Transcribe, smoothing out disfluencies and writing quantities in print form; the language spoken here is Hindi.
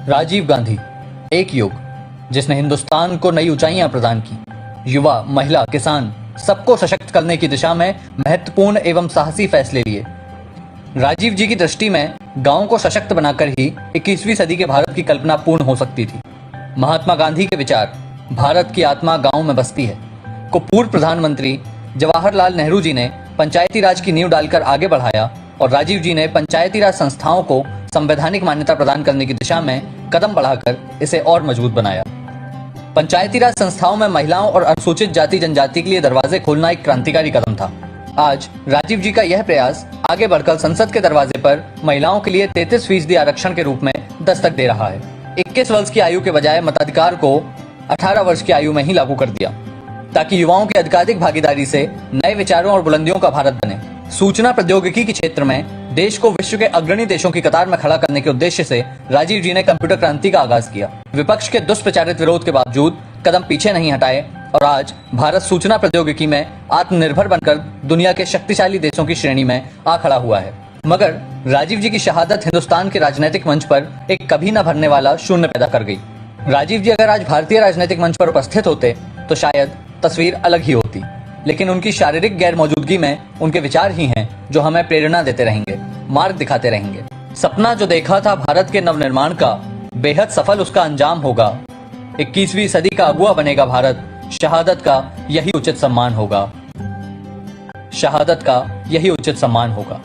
राजीव गांधी, एक युग जिसने हिंदुस्तान को नई ऊंचाइयां प्रदान की। युवा, महिला, किसान सबको सशक्त करने की दिशा में महत्वपूर्ण एवं साहसी फैसले लिए। राजीव जी की दृष्टि में गांव को सशक्त बनाकर ही 21वीं सदी के भारत की कल्पना पूर्ण हो सकती थी। महात्मा गांधी के विचार भारत की आत्मा गांव में बसती है को पूर्व प्रधानमंत्री जवाहरलाल नेहरू जी ने पंचायती राज की नींव डालकर आगे बढ़ाया और राजीव जी ने पंचायती राज संस्थाओं को संवैधानिक मान्यता प्रदान करने की दिशा में कदम बढ़ाकर इसे और मजबूत बनाया। पंचायती राज संस्थाओं में महिलाओं और अनुसूचित जाति जनजाति के लिए दरवाजे खोलना एक क्रांतिकारी कदम था। आज राजीव जी का यह प्रयास आगे बढ़कर संसद के दरवाजे पर महिलाओं के लिए 33% आरक्षण के रूप में दस्तक दे रहा है। 21 वर्ष की आयु के बजाय मताधिकार को 18 वर्ष की आयु में ही लागू कर दिया ताकि युवाओं की अधिकाधिक भागीदारी से नए विचारों और बुलंदियों का भारत बने। सूचना प्रौद्योगिकी के क्षेत्र में देश को विश्व के अग्रणी देशों की कतार में खड़ा करने के उद्देश्य से राजीव जी ने कंप्यूटर क्रांति का आगाज किया। विपक्ष के दुष्प्रचारित विरोध के बावजूद कदम पीछे नहीं हटाए और आज भारत सूचना प्रौद्योगिकी में आत्मनिर्भर बनकर दुनिया के शक्तिशाली देशों की श्रेणी में आ खड़ा हुआ है। मगर राजीव जी की शहादत हिंदुस्तान के राजनीतिक मंच पर एक कभी न भरने वाला शून्य पैदा कर गई। राजीव जी अगर आज भारतीय राजनीतिक मंच पर उपस्थित होते तो शायद तस्वीर अलग ही होती, लेकिन उनकी शारीरिक गैर मौजूदगी में उनके विचार ही हैं जो हमें प्रेरणा देते रहेंगे, मार्ग दिखाते रहेंगे। सपना जो देखा था भारत के नवनिर्माण का, बेहद सफल उसका अंजाम होगा। 21वीं सदी का अगुआ बनेगा भारत, शहादत का यही उचित सम्मान होगा। शहादत का यही उचित सम्मान होगा।